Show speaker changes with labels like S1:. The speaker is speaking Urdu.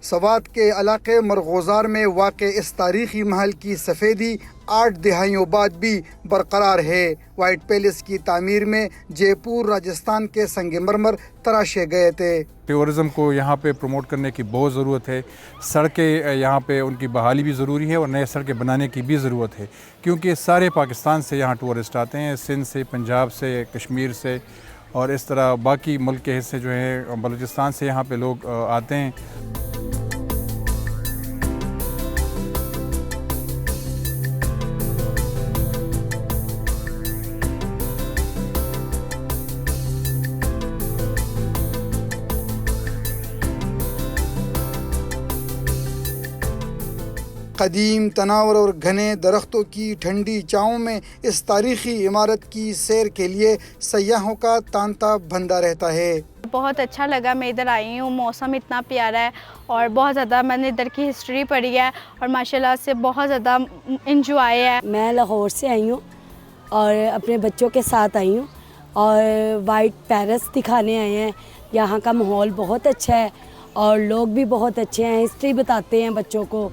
S1: سوات کے علاقے مرغوزار میں واقع اس تاریخی محل کی سفیدی 8 دہائیوں بعد بھی برقرار ہے۔ وائٹ پیلس کی تعمیر میں جے پور راجستھان کے سنگ مرمر تراشے گئے تھے۔
S2: ٹورزم کو یہاں پہ پروموٹ کرنے کی بہت ضرورت ہے۔ سڑکیں یہاں پہ ان کی بحالی بھی ضروری ہے اور نئے سڑکیں بنانے کی بھی ضرورت ہے، کیونکہ سارے پاکستان سے یہاں ٹورسٹ آتے ہیں، سندھ سے، پنجاب سے، کشمیر سے، اور اس طرح باقی ملک کے حصے جو ہیں بلوچستان سے یہاں پہ لوگ آتے ہیں۔
S1: قدیم تناور اور گھنے درختوں کی ٹھنڈی چھاؤں میں اس تاریخی عمارت کی سیر کے لیے سیاحوں کا تانتا بندہ رہتا ہے۔
S3: بہت اچھا لگا، میں ادھر آئی ہوں، موسم اتنا پیارا ہے اور بہت زیادہ میں نے ادھر کی ہسٹری پڑھی ہے اور ماشاءاللہ سے بہت زیادہ انجوائے ہے۔
S4: میں لاہور سے آئی ہوں اور اپنے بچوں کے ساتھ آئی ہوں اور وائٹ پیلس دکھانے آئے ہیں۔ یہاں کا ماحول بہت اچھا ہے اور لوگ بھی بہت اچھے ہیں، ہسٹری بتاتے ہیں بچوں کو۔